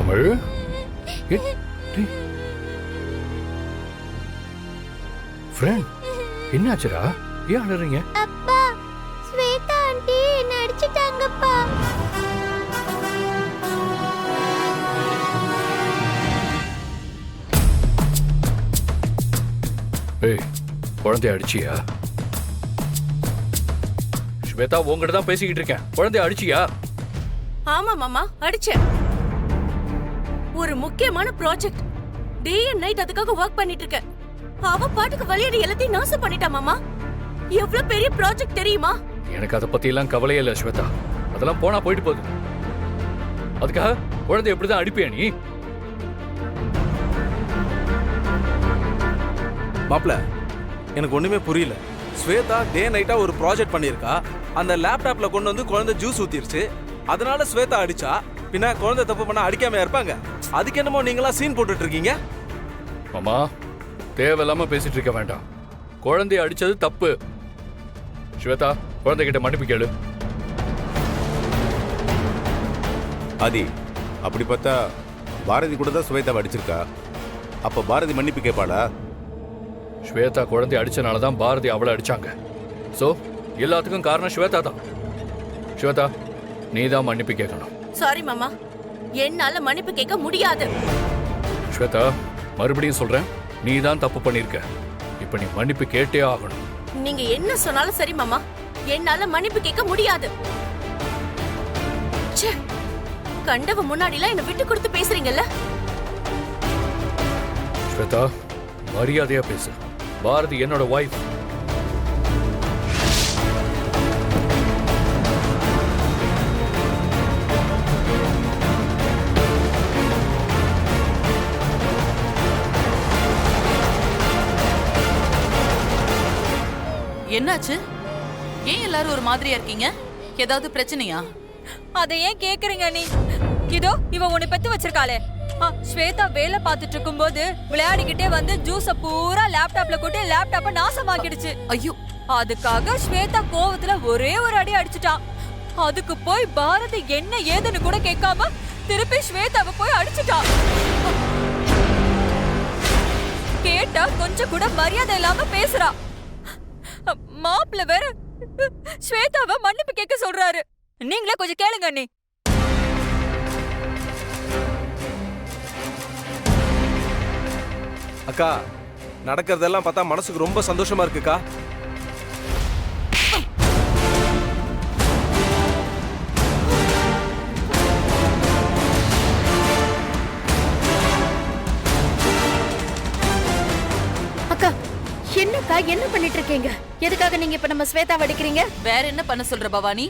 Tamil friend, என்னாச்சுடா? ஏன் அழறீங்க? அப்பா, ஸ்வேதா ஆண்டி என்ன அடிச்சிட்டாங்கப்பா. ஏய், குழந்தைய அடிச்சியா? ஸ்வேதா, உங்ககிட்ட தான் பேசிக்கிட்டு இருக்கேன். குழந்தைய அடிச்சியா? ஆமா மாமா, அடிச்சேன். ஒரு முக்கியமான ப்ராஜெக்ட், டே அண்ட் நைட் அதுக்காக வர்க் பண்ணிட்டு இருக்கேன். அவ பாட்டுக்கு விளையாடி எல்லாத்தையும் நாசம் பண்ணிட்டா மாமா. எவ்வளவு பெரிய ப்ராஜெக்ட் தெரியுமா? எனக்கு அதை பத்தி எல்லாம் கவலையே இல்ல ஸ்வேதா. அதெல்லாம் போனா போயிட்டு போகுது. அதுக்காக குழந்தை எப்படிதான் அடிப்பியா நீ? மாப்ள, எனக்கு ஒண்ணுமே புரியல. ஸ்வேதா டே நைட்டா ஒரு ப்ராஜெக்ட் பண்ணியிருக்கா. அந்த லேப்டாப்ல கொண்டு வந்து குழந்தை ஜூஸ் ஊத்திருச்சு. அதனால ஸ்வேதா அடிச்சா. பின்ன குழந்தை தப்பு பண்ணா அடிக்காம இருப்பாங்க? அதுக்கு என்னமோ நீங்களா சீன் போட்டுட்டு இருக்கீங்க. மாமா, தேவையில்லாம பேசிட்டு இருக்க வேண்டாம். குழந்தைய அடிச்சது தப்பு. ஸ்வேதா, குழந்தைகிட்ட மன்னிப்பு கேளு. ஆதி, அப்படி பார்த்தா பாரதி கூட தான் ஸ்வேதாவை அடிச்சிருக்கா. அப்ப பாரதி மன்னிப்பு கேட்பாளா? ஸ்வேதா குழந்தைய அடிச்சனால தான் பாரதி அவளை அடிச்சாங்க. சோ எல்லாத்துக்கும் காரணம் ஸ்வேதா தான். ஸ்வேதா, நீ தான் மன்னிப்பு கேட்கணும். சாரி மாமா, என்னால மன்னிப்பு கேட்க முடியாது. ஸ்வேதா, மறுபடியும் சொல்றேன், நீ தான் தப்பு பண்ணிருக்க. இப்ப நீ மன்னிப்பு கேட்டே ஆகணும். நீங்க என்ன சொன்னாலும் சரி மாமா, என்னால மன்னிப்பு கேட்க முடியாது. ச்சே, கண்டவ முன்னாடிலாம் என்ன விட்டு கொடுத்து பேசுறீங்கல்ல. ஸ்வேதா, மரியாதையா பேசு. பாரதி என்னோட வைஃப். என்னாச்சு? ஏன் எல்லாரும் ஒரு மாதிரியா இருக்கீங்க? ஏதாவது பிரச்சனையா? அதை ஏன் கேக்குறீங்க நீ? இதோ இவ உன்னை பத்தி வச்சிருக்காளே. ஸ்வேதா வேலை பார்த்துட்டு இருக்கும்போது விளையாடிக்கிட்டே வந்து ஜூஸ பூரா லேப்டாப்ல கொட்டி லேப்டாப்ப நாசமாக்கிடுச்சு. ஐயோ, அதுக்காக ஸ்வேதா கோவத்துல ஒரே ஒரு அடி அடிச்சுட்டான். அதுக்கு போய் பாரதி என்ன ஏதுன்னு கூட கேட்காம திருப்பி ஸ்வேதாவை போய் அடிச்சுட்டான். கேட்டா கொஞ்சம் கூட மரியாதை இல்லாம பேசுறா. மாப்பிள்ள வேற ஸ்வேதாவை மன்னிப்பு கேட்க சொல்றாரு. நீங்களே கொஞ்சம் கேளுங்க அண்ணி. அக்கா, நடக்கிறதெல்லாம் பார்த்தா மனசுக்கு ரொம்ப சந்தோஷமா இருக்குக்கா. அக்கா, என்னக்கா என்ன பண்ணிட்டு இருக்கீங்க? எதுக்காக நீங்க இப்ப நம்ம ஸ்வேதாவை அடிக்கிறீங்க? வேற என்ன பண்ண சொல்ற பவானி?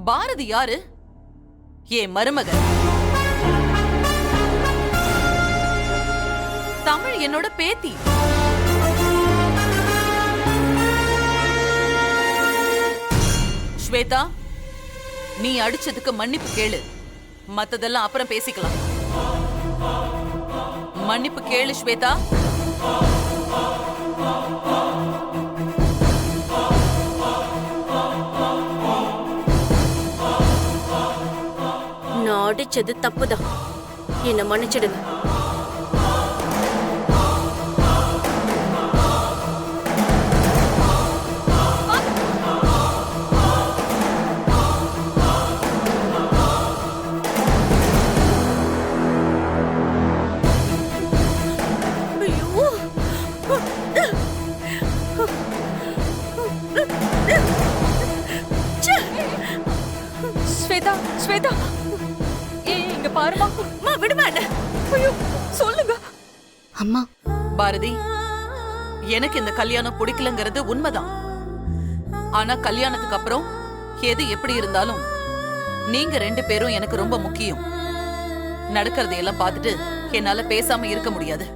பாரதி யாரு? ஏன் மருமகன். தமிழ் என்னோட பேத்தி. ஸ்வேதா, நீ அடிச்சதுக்கு மன்னிப்பு கேளு. மத்ததெல்லாம் அப்புறம் பேசிக்கலாம். மன்னிப்பு கேளு ஸ்வேதா. நான் அடிச்சது தப்புதான், என்ன மன்னிச்சிடுங்க. ஸ்வேதா, ஸ்வேதா, இங்க பாருமா. விடுமா என்ன? ஐயோ, சொல்லுங்க அம்மா. பாரதி, எனக்கு இந்த கல்யாணம் பிடிக்கலங்கிறது உண்மைதான். ஆனா கல்யாணத்துக்கு அப்புறம் எது எப்படி இருந்தாலும் நீங்க 2 பேரும் எனக்கு ரொம்ப முக்கியம். நடக்கிறதையெல்லாம் பார்த்துட்டு என்னால பேசாம இருக்க முடியாது.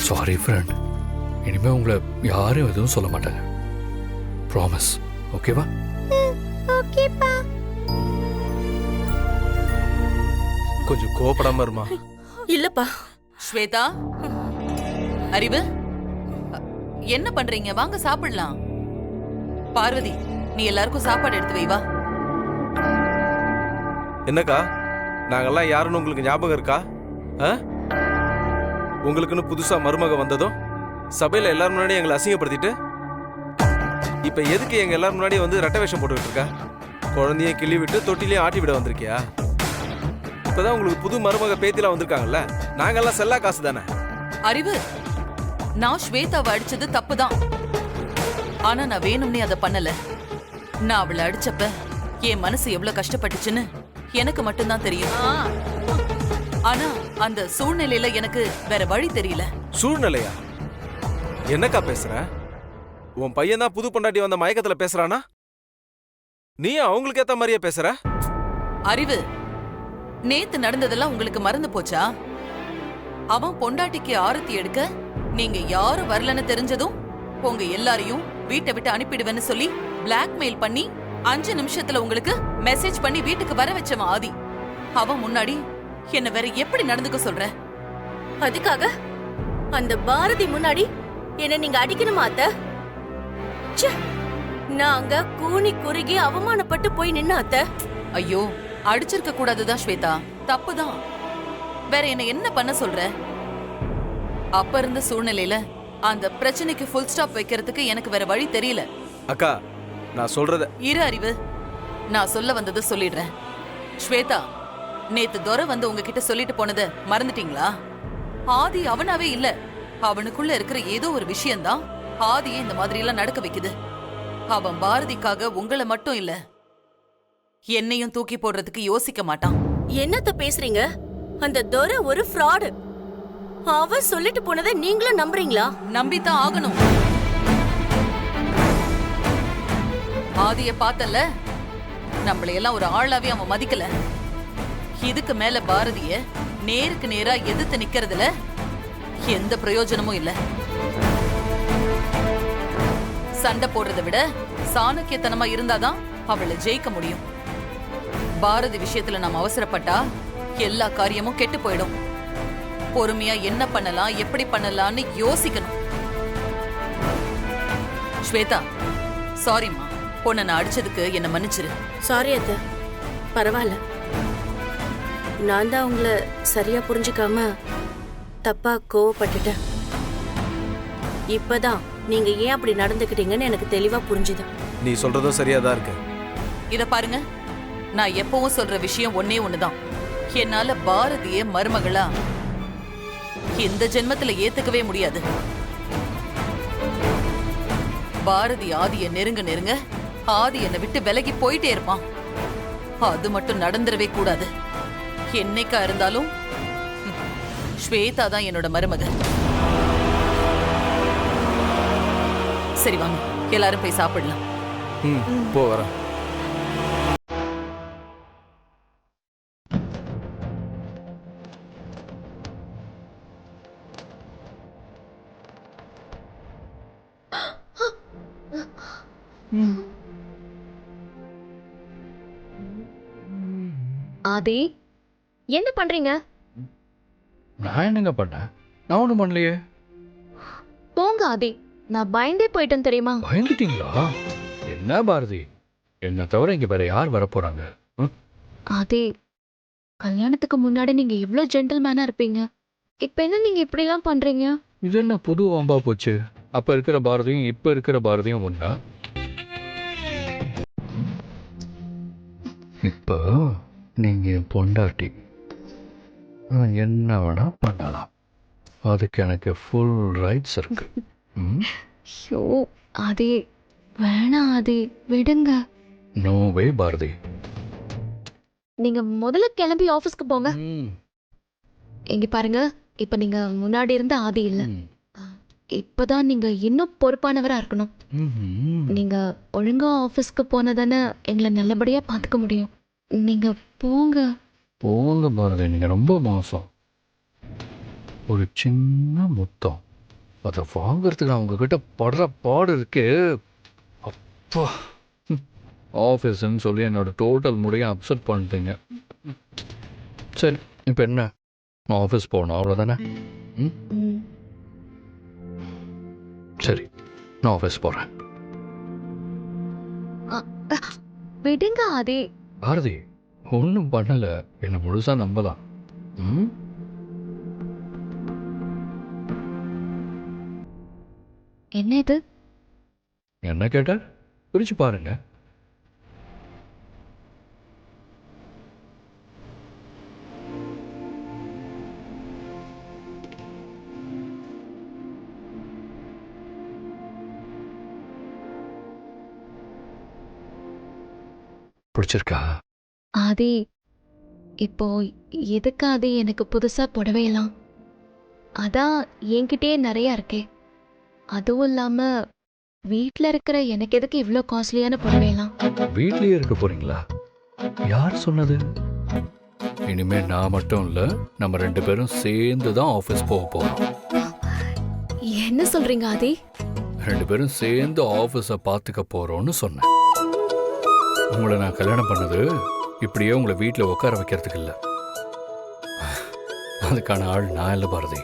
சாரி ஃப்ரெண்ட், இனிமே உங்களை யாரும் எதுவும் சொல்ல மாட்டாங்க. ப்ராமிஸ், ஓகேவா? ஓகேப்பா. கொஞ்சம் கோபப்படாம இருமா. இல்லப்பா. ஸ்வேதா, அறிவு, என்ன பண்றீங்க? வாங்க சாப்பிடலாம். பார்வதி, நீ எல்லாருக்கும் சாப்பாடு எடுத்து வை வா. என்னக்கா, நாங்கெல்லாம் யாருன்னு உங்களுக்கு ஞாபகம் இருக்கா? உங்களுக்குன்னு புதுசா மருமக வந்ததும் சபையில எல்லாரும் முன்னாடி எங்களை அசிங்கப்படுத்திட்டு இப்ப எதுக்கு எங்க எல்லாரும் முன்னாடி வந்து ரெட்டை வேஷம் போட்டுக்கிட்டு இருக்கா? குழந்தைய கிள்ளி விட்டு தொட்டிலையும் ஆட்டி விட வந்திருக்கியா? இப்பதான் உங்களுக்கு புது மருமக பேத்திலாம் வந்திருக்காங்கல்ல, நாங்கெல்லாம் செல்லா காசு தானே. அறிவு, நான் ஸ்வேதாவை அடிச்சது தப்புதான். ஆனா நான் வேணும்னே அதை பண்ணல. நான் அவளை அடிச்சப்ப என் மனசு எவ்வளவு கஷ்டப்பட்டுச்சுன்னு எனக்கு மட்டும்தான் தெரியும். ஆனா அந்த சூழ்நிலையில எனக்கு வேற வழி தெரியல. சூழ்நிலையா? என்னக்கா பேசுற? உன் பையன் தான் புது பொண்டாட்டி வந்த மயக்கத்துல பேசுறானா? நீ அவங்களுக்கு ஏத்த மாதிரியே பேசுற? அறிவு, நேத்து நடந்ததெல்லாம் உங்களுக்கு மறந்து போச்சா? அவன் பொண்டாட்டிக்கு ஆரத்தி எடுக்க நீங்க யாரும் வரலன்னு தெரிஞ்சதும் உங்க எல்லாரையும் வீட்டை விட்டு அனுப்பிடுவேன்னு சொல்லி பிளாக்மெயில் பண்ணி 5 நிமிஷத்துல உங்களுக்கு மெசேஜ் பண்ணி வீட்டுக்கு வர வச்சவன் ஆதி. அவன் முன்னாடி என்ன வேற எப்படி நடந்துக்க சொல்ற? அதுக்காக அந்த பாரதி முன்னாடி என்ன நீங்க அடிக்கணுமா அத்தை? ச்சே, நான் அங்க கூனி குறுகி அவமானப்பட்டு போய் நின்ன அத்தை. ஐயோ, அடிச்சிருக்க கூடாதுதான் ஸ்வேதா, தப்புதான். வேற என்ன பண்ண சொல்ற? அப்ப இருந்த சூழ்நிலையில அந்த பிரச்சனைக்கு ஃபுல் ஸ்டாப் வைக்கிறதுக்கு எனக்கு வேற வழி தெரியல. அக்கா, நான் சொல்றத இரு அறிவு, நான் சொல்ல வந்ததை சொல்லிடுறேன். ஸ்வேதா, நேத்து துரை வந்து உங்ககிட்ட சொல்லிட்டு போனதை மறந்துட்டீங்களா? ஆதி அவனாவே இல்ல, அவனுக்குள்ள இருக்கிற ஏதோ ஒரு விஷயம்தான் ஆதியை இந்த மாதிரி எல்லாம் நடக்க வைக்குது. அவன் பாரதிக்காக உங்களை மட்டும் இல்ல, என்னையும் தூக்கி போடுறதுக்கு யோசிக்க மாட்டான். என்னத்த பேசுறீங்க? அந்த துரை ஒரு ஃப்ராடு. அவ சொல்லிட்டு போனதை நீங்களும் நம்புறீங்களா? நம்பித்தான் ஆகணும். ஆதிய பார்த்தல, நம்மளையெல்லாம் ஒரு ஆளாவே அவன் மதிக்கல. இதுக்கு மேல பாரதிய நேருக்கு நேரா எதிர்த்து நிக்கிறதுல எந்த பிரயோஜனமும் இல்ல. சண்டை போடுறதை விட சாணக்கியத்தனமா இருந்தாதான் அவளை ஜெயிக்க முடியும். பாரதி விஷயத்துல நாம் அவசரப்பட்டா எல்லா காரியமும் கெட்டு போயிடும். பொறுமையா என்ன பண்ணலாம், எப்படி பண்ணலாம்னு யோசிக்கணும். ஸ்வேதா, சாரிம்மா, பொண்ணை நான் அடிச்சதுக்கு என்ன மன்னிச்சிரு. சாரி அத்தை, பரவாயில்ல. நான் தான் உங்களை சரியா புரிஞ்சுக்காம தப்பா கோவப்பட்டுட்டேன். இப்பதான் நீங்க ஏன் அப்படி நடந்துக்கிட்டீங்கன்னு எனக்கு தெளிவா புரிஞ்சுது. நீ சொல்றதும் சரியாதான் இருக்கு. இத பாருங்க, நான் எப்பவும் சொல்ற விஷயம் ஒன்னே ஒண்ணுதான். என்னால பாரதிய மருமகளா இந்த ஜென்மத்துல ஏத்துக்கவே முடியாது. பாரதி ஆதிய நெருங்க நெருங்க ஆதி என்னை விட்டு விலகி போயிட்டே இருப்பான். அது மட்டும் நடந்துடவே கூடாது. என்னைக்கா இருந்தாலும் ஸ்வேதா தான் என்னோட மருமக. சரி வாங்க, எல்லாரும் போய் சாப்பிடலாம். போ வரேன். ஆதி, என்ன பண்றீங்க? நான் என்னங்க பண்ணேன்? நான் ஒன்றும் பண்ணலையே. போங்க ஆதி, நான் பயந்தே போயிட்டேன் தெரியுமா? பயந்துட்டீங்களா? என்ன பாரதி, என்ன தவிர இங்க வேற யார் வரப்போறாங்க? ஆதி, கல்யாணத்துக்கு முன்னாடி நீங்க இவ்ளோ ஜென்டில்மேனா இருப்பீங்க. இப்ப என்ன நீங்க இப்படி எல்லாம் பண்றீங்க? இது என்ன புது வம்பா போச்சு? அப்ப இருக்கிற பாரதியும் இப்ப இருக்கிற பாரதியும் ஒண்ணா? இப்போ நீங்க பொண்டாட்டி, நான் என்ன வேணா பண்ணலாம். அதுக்கு எனக்கு ஃபுல் ரைட்ஸ் இருக்கு. ஷோ ஆதி, வேணாம் ஆதி, விடுங்க. No way Bharathi. நீங்க முதல்ல கிளம்பி ஆபீஸ்க்கு போங்க. இங்க பாருங்க, இப்ப நீங்க முன்னாடி இருந்த ஆதி இல்ல. இப்பதான் நீங்க இன்னும் பொறுப்பானவரா இருக்கணும். நீங்க ஒழுங்கா ஆபீஸ்க்கு போனதானே எங்களை நல்லபடியா பாத்துக்க முடியும். நீங்க போங்க. போங்க பாரதி, நீங்க ரொம்ப மோசம். ஒரு சின்ன முத்தம், அதை வாங்கறதுக்கு நான் உங்ககிட்ட படுற பாடு இருக்கு. அப்பா, ஆஃபீஸ்ன்னு சொல்லி என்னோட டோட்டல் முடியை அப்செட் பண்ணிட்டீங்க. சரி, இப்போ என்ன? நான் ஆஃபீஸ் போகணும், அவ்வளோதானே? சரி, நான் ஆஃபீஸ் போகிறேன். விடுங்க ஆதி. பாரதி, ஒன்றும் பண்ணலை, என்னை முழுசாக நம்பலாம். ம், என்ன இது? என்ன கேட்ட? பிரிச்சு பாருங்க. பிடிச்சிருக்கா? ஆதி, இப்போ எதுக்கு ஆதி எனக்கு புதுசா புடவையெல்லாம்? அதான் என்கிட்டயே நிறைய இருக்கே. அதுவும் இல்லாம வீட்ல இருக்கிற எனக்கு எதுக்கு இவ்ளோ காஸ்ட்லியான புடவையெல்லாம்? வீட்லயே இருக்க போறீங்களா? யார் சொன்னது? இனிமே நான் மட்டும் இல்ல, நம்ம 2 பேரும் சேர்ந்து தான் ஆஃபீஸ் போக போறோம். என்ன சொல்றீங்க ஆதி? 2 பேரும் சேர்ந்து ஆஃபீஸை பார்த்துக்க போறோம்னு சொன்னேன். உங்களை நான் கல்யாணம் பண்ணது இப்படியே உங்களை வீட்டில் உட்கார வைக்கிறதுக்கு இல்லை. அதுக்கான ஆள் நான் இல்லை பாரதி.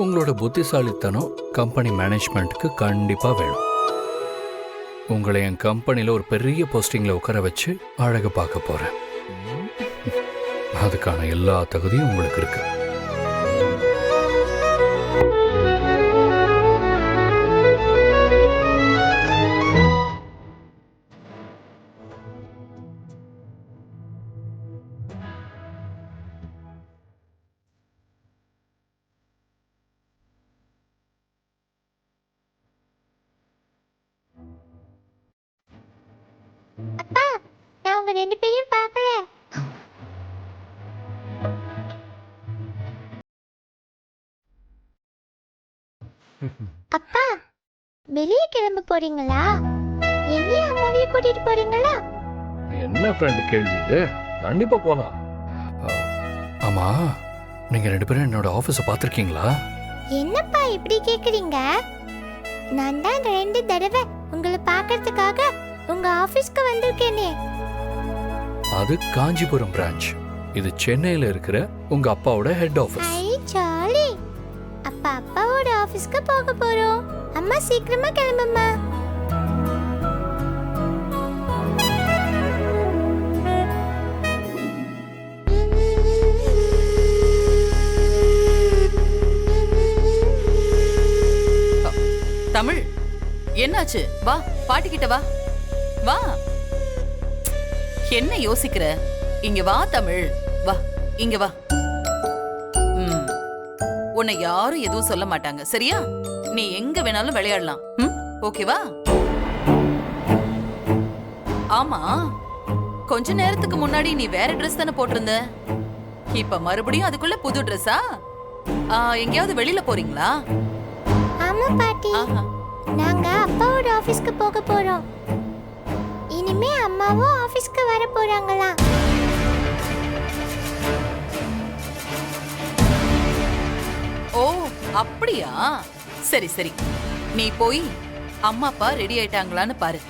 உங்களோட புத்திசாலித்தனம் கம்பெனி மேனேஜ்மெண்ட்டுக்கு கண்டிப்பாக வேணும். உங்களை என் கம்பெனியில் ஒரு பெரிய போஸ்டிங்கில் உட்கார வச்சு அழகு பார்க்க போகிறேன். அதுக்கான எல்லா தகுதியும் உங்களுக்கு இருக்கு. நான் உங்க 2 பேரையும் பார்க்கல. அப்பா, வெளியே கிளம்ப போறீங்களா? என்னையும் அம்மாவையும் கூட்டிட்டு போறீங்களா? என்ன ஃப்ரெண்டு கேள்வி இது? கண்டிப்பா போலாம். ஆமா, நீங்க 2 பேரும் என்னோட ஆபீஸை பார்த்திருக்கீங்களா? என்னப்பா இப்படி கேக்குறீங்க? நான் தான் 2 தடவை உங்களை பார்க்கறதுக்காக உங்க ஆபீஸ்க்கு வந்திருக்கேனே. அது காஞ்சிபுரம் பிரான்ச். இது சென்னையில இருக்கிற உங்க அப்பாவோட ஹெட் ஆபீஸ். ஐ ஜாலி. அப்பா அப்பாவோட ஆபீஸ்க்கு போக போறோம். அம்மா சீக்கிரமா கிளம்புமா. தமிழ், என்னாச்சு? வா, பாட்டிக்கிட்ட வா. வா. என்ன யோசிக்கிற? இங்க வா தமிழ், வா, இங்க வா. உன்னை யாரும் எதுவும் சொல்ல மாட்டாங்க, சரியா? நீ எங்க வேணாலும் விளையாடலாம். ஓகேவா? ஆமா, கொஞ்ச நேரத்துக்கு முன்னாடி நீ வேற ட்ரெஸ் தானே போட்டிருந்த. இப்ப மறுபடியும் அதுக்குள்ள புது ட்ரெஸ்ஸா? எங்கேயாவது வெளியில போறீங்களா? ஆமா பாட்டி, நாங்க அப்பாவோட ஆபீஸ்க்கு போக போறோம். இனிமே அம்மாவும் ஆபீஸ்க்கு வர போறாங்களா? ஓ, அப்படியா? சரி சரி, நீ போய் அம்மா அப்பா ரெடி ஆயிட்டாங்களான்னு பாரு.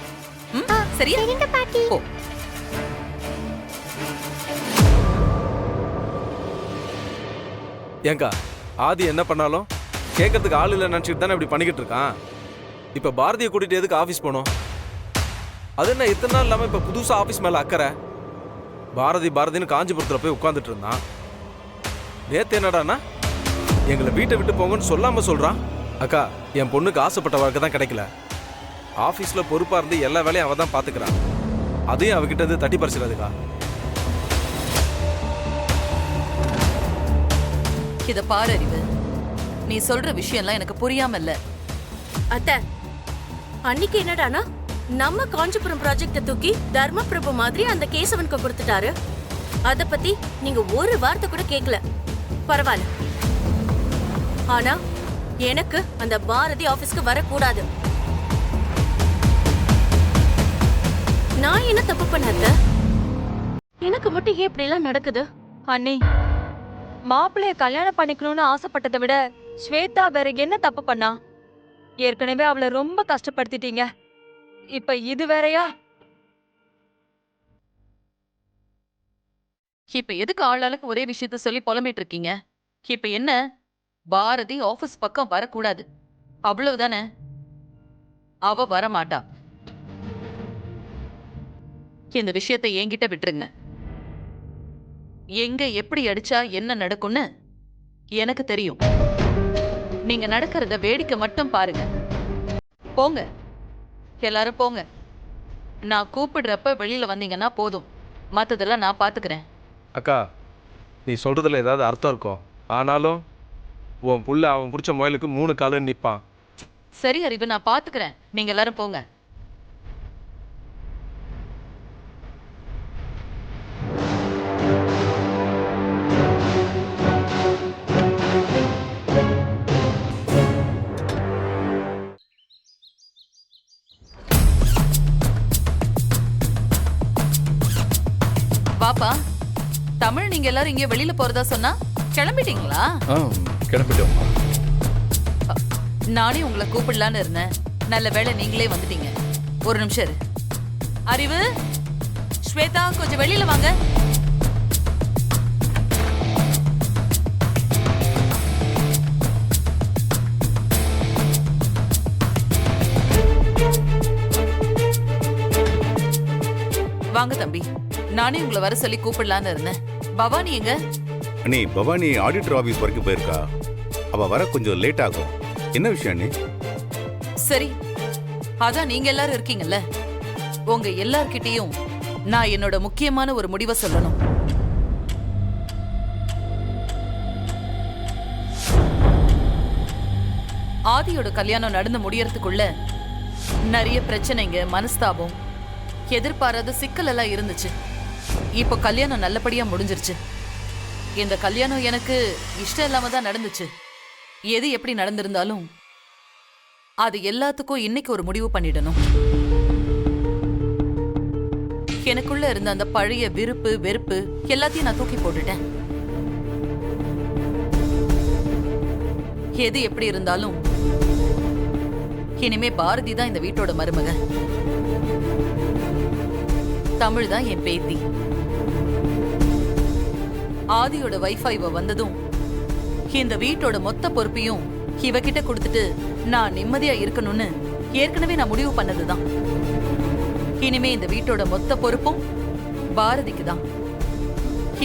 சரியா? சரிங்க பாட்டி. போ. ஏங்கா, ஆதி என்ன பண்ணாலும் கேட்கறதுக்கு ஆள் இல்லை நினச்சிட்டு தானே இப்படி பண்ணிக்கிட்டு இருக்கான். இப்போ பாரதியை கூட்டிட்டு எதுக்கு ஆஃபீஸ் போனோம்? அது என்ன இத்தனை நாள் இல்லாமல் இப்போ புதுசாக ஆஃபீஸ் மேலே அக்கறை? பாரதின்னு காஞ்சிபுரத்தில் போய் உட்காந்துட்டு இருந்தான். நேற்று என்னடானா எங்களை வீட்டை விட்டு போங்கன்னு சொல்லாமல் சொல்கிறான். அக்கா, என் பொண்ணுக்கு ஆசைப்பட்ட வாழ்க்கை தான் கிடைக்கல. ஆஃபீஸில் பொறுப்பாக இருந்து எல்லா வேலையும் அவள் தான் பார்த்துக்கிறான். அதையும் அவகிட்ட இருந்து தட்டி பறிச்சிடாதுக்கா. இத பாரு அறிவு, நீ சொல்ற விஷயம்லாம் எனக்கு புரியாம இல்ல. அத்தை, அன்னைக்கு என்னடானா நம்ம காஞ்சிபுரம் ப்ராஜெக்ட தூக்கி தர்மபிரபு மாதிரி அந்த கேசவனுக்கு கொடுத்துட்டாரு. அத பத்தி நீங்க ஒரு வார்த்தை கூட கேட்கல. பரவாயில்ல. ஆனா எனக்கு அந்த பாரதி ஆபீஸ்க்கு வரக்கூடாது. நான் என்ன தப்பு பண்ணாத? எனக்கு மட்டும் ஏன் இப்படி எல்லாம் நடக்குது? அண்ணி, மாப்பிள்ளைய கல்யாணம் பண்ணிக்கணும்னு ஆசைப்பட்டதை விட ஸ்வேதா வேற என்ன தப்பு பண்ணா? ஏற்கனவே அவளை ரொம்ப கஷ்டப்படுத்திட்டீங்க, இப்ப இது வேறயா? இப்ப எதுக்கு ஆளாளுக்கு ஒரே விஷயத்த சொல்லி புலம்பிட்டு இருக்கீங்க? இப்ப என்ன, பாரதி ஆபீஸ் பக்கம் வரக்கூடாது, அவ்வளவுதானே? அவ வர மாட்டா. இந்த விஷயத்தை என்கிட்ட விட்டுருங்க. எங்க எப்படி அடிச்சா என்ன நடக்கும்னு எனக்கு தெரியும். நீங்க நடக்கிறத வேடிக்கை மட்டும் பாருங்க. போங்க, எல்லாரும் போங்க. நான் கூப்பிடுறப்ப வெளியில வந்தீங்கன்னா போதும். மத்ததெல்லாம் நான் பாத்துக்கிறேன். அக்கா, நீ சொல்றதுல ஏதாவது அர்த்தம் இருக்கும். ஆனாலும் உன் புள்ள அவன் பிடிச்ச முயலுக்கு 3 காலுன்னு நிற்பான். சரி அறிவு, நான் பாத்துக்கிறேன். நீங்க எல்லாரும் போங்க. பாப்பா, தமிழ் நீங்க எல்லாரும் இங்கே வெளியில போறதா சொன்னா கிளம்பிட்டீங்களா? கிளம்பிட்டோம்மா. நானே உங்களை கூப்பிடலான்னு இருந்தேன். நல்ல வேளை நீங்களே வந்துட்டீங்க. ஒரு நிமிஷம் இரு. அறிவு, ஸ்வேதா, கொஞ்சம் வெளியில வாங்க. வாங்க தம்பி. நானே உங்களை வர சொல்லி கூப்பிடலான்னு இருந்தேன். பவானி எங்க? அண்ணி, பவானி ஆடிட்டர் ஆபீஸ் வரைக்கும் போயிருக்கா. அவ வர கொஞ்சம் லேட் ஆகும். என்ன விஷயம் அண்ணி? சரி, அதான் நீங்க எல்லாரும் இருக்கீங்கல்ல, உங்க எல்லார்கிட்டயும் நான் என்னோட முக்கியமான ஒரு முடிவை சொல்லணும். ஆதியோட கல்யாணம் நடந்து முடியறதுக்குள்ள நிறைய பிரச்சனைங்க, மனஸ்தாபம், எதிர்பாராத சிக்கல் எல்லாம் இருந்துச்சு. இப்போ கல்யாணம் நல்லபடியா முடிஞ்சிருச்சு. இந்த கல்யாணம் எனக்கு இஷ்டம் இல்லாம தான் நடந்துச்சு. எது எப்படி நடந்திருந்தாலும் அது எல்லாத்துக்கும் இன்னைக்கு ஒரு முடிவு பண்ணிடணும். எனக்குள்ள இருந்த அந்த பழைய விருப்பு வெறுப்பு எல்லாத்தையும் நான் தூக்கி போட்டுட்டேன். எது எப்படி இருந்தாலும் இனிமே பாரதி தான் இந்த வீட்டோட மருமக. தமிழ் தான் என் பேத்தி. ஆதியோட வைஃபை இவ வந்ததும் இந்த வீட்டோட மொத்த பொறுப்பையும் இவகிட்ட கொடுத்துட்டு நான் நிம்மதியா இருக்கணும்னு ஏற்கனவே நான் முடிவு பண்ணதுதான். இனிமே இந்த வீட்டோட மொத்த பொறுப்பும் பாரதிக்கு தான்.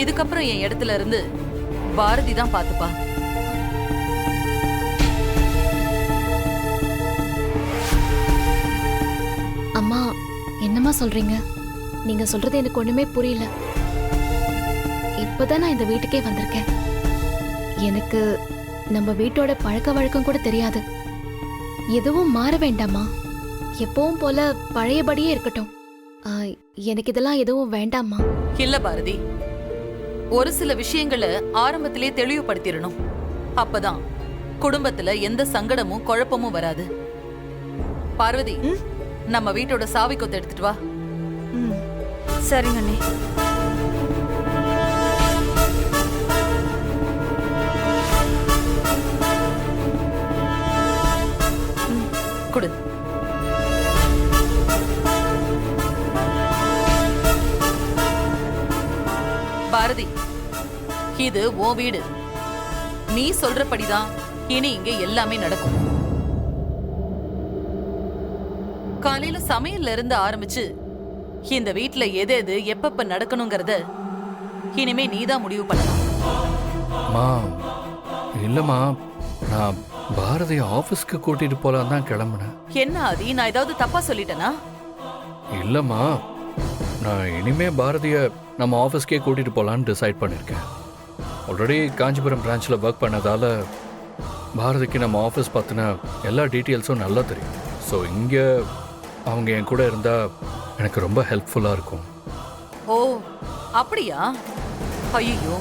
இதுக்கப்புறம் என் இடத்துல இருந்து பாரதி தான் பாத்துப்பா. அம்மா, என்னம்மா சொல்றீங்க? நீங்க சொல்றது எனக்கு ஒண்ணுமே புரியல. இப்பதான் நான் இந்த வீட்டுக்கே வந்திருக்கேன். எனக்கு நம்ம வீட்டோட பழக்க வழக்கம் கூட தெரியாது. எதுவும் மாற வேண்டாமா? எப்பவும் போல பழையபடியே இருக்கட்டும். எனக்கு இதெல்லாம் எதுவும் வேண்டாமா? இல்ல பாரதி, ஒரு சில விஷயங்களை ஆரம்பத்திலே தெளிவுபடுத்திடணும். அப்பதான் குடும்பத்துல எந்த சங்கடமும் குழப்பமும் வராது. பார்வதி, நம்ம வீட்டோட சாவி கொத்து எடுத்துட்டு வா. சரிங்க அண்ணே. குடு. பாரதி, இது உன் வீடு. நீ சொல்றபடிதான் இனி இங்க எல்லாமே நடக்கும். காலையில சமையல்ல இருந்து ஆரம்பிச்சு இந்த வீட்ல எது எது எப்பப்ப நடக்கணுங்கிறத இனிமே நீதான் முடிவு பண்ணணும். இல்லம்மா, நான் பாரதிய ஆபீஸ்க்கு கூட்டிட்டு போலாம் தான் கிளம்புனேன். என்ன ஆதி, நான் ஏதாவது தப்பா சொல்லிட்டேனா? இல்லம்மா, நான் இனிமே பாரதிய நம்ம ஆஃபீஸ்க்கே கூட்டிட்டு போலான்னு டிசைட் பண்ணியிருக்கேன். ஆல்ரெடி காஞ்சிபுரம் பிரான்ச்சில் ஒர்க் பண்ணதால பாரதிக்கு நம்ம ஆஃபீஸ் பற்றின எல்லா டீட்டெயில்ஸும் நல்லா தெரியும். ஸோ இங்கே அவங்க என் கூட இருந்தால் எனக்கு ரொம்ப ஹெல்ப்ஃபுல்லாக இருக்கும். ஓ அப்படியா? ஐயோ,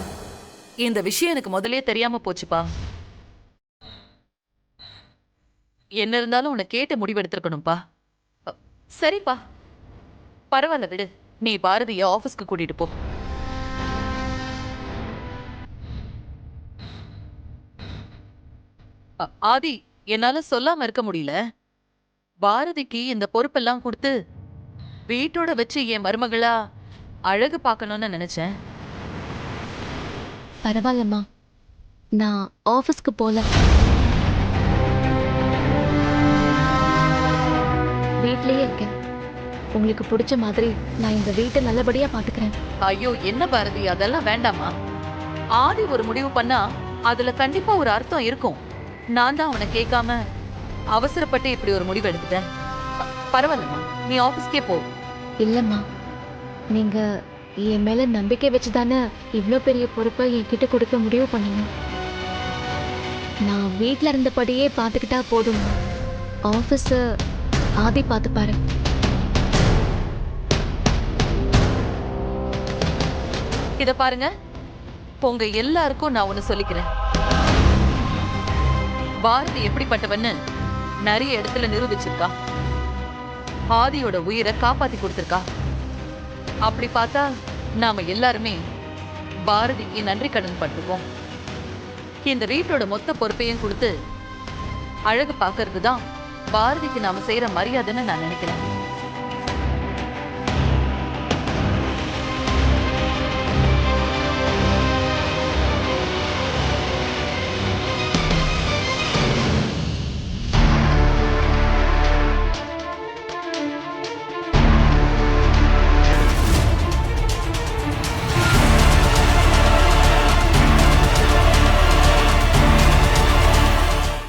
இந்த விஷயம் எனக்கு முதலே தெரியாம போச்சுப்பா. என்ன இருந்தாலும் உன்னை கேட்டு முடிவெடுத்திருக்கணும்பா. சரிப்பா, பரவாயில்ல விடு. நீ பாரதிய ஆபீஸ்க்கு கூட்டிட்டு போ. ஆதி, என்னால சொல்லாம இருக்க முடியல. பாரதிக்கு இந்த பொறுப்பெல்லாம் கொடுத்து வீட்டோட வச்சு என் மருமகளா அழகு பார்க்கணும்னு நினைச்சேன். பரவாயில்லம்மா, நான் ஆபீஸ்க்கு போல. வீட்லயே இருக்கேன். உங்களுக்கு பிடிச்ச மாதிரி நான் இந்த வீட்டை நல்லபடியா பாத்துக்கிறேன். ஐயோ என்ன பாரதி, அதெல்லாம் வேண்டாமா. ஆதி ஒரு முடிவு பண்ணா அதுல கண்டிப்பா ஒரு அர்த்தம் இருக்கும். நான் தான் அவனை கேட்காம அவசரப்பட்டு இப்படி ஒரு முடிவு எடுத்துட்டேன். பரவாயில்லம்மா, நீ ஆபீஸ்க்கே போ. இல்லம்மா, நீங்க என் மேல நம்பிக்கை வச்சுதானே இவ்ளோ பெரிய பொறுப்பை என்கிட்ட கொடுக்க முடிவு பண்ணீங்க. நான் வீட்ல இருந்தபடியே பாத்துக்கிட்டா போதும். ஆபீஸ ஆதி பாத்துப்பாரு. இத பாருங்க, உங்க எல்லாருக்கும் நான் ஒண்ணு சொல்லிக்கிறேன். பாரதி எப்படிப்பட்டவன்னு நிறைய இடத்துல நிரூபிச்சிருக்கா. ஆதியோட உயிரை காப்பாத்தி கொடுத்திருக்கா. அப்படி பார்த்தா நாம எல்லாருமே பாரதிக்கு நன்றி கடன் பட்டிருக்கோம். இந்த வீட்டோட மொத்த பொறுப்பையும் கொடுத்து அழகு பார்க்கறது தான் பாரதிக்கு நாம செய்யற மரியாதைன்னு நான் நினைக்கிறேன்.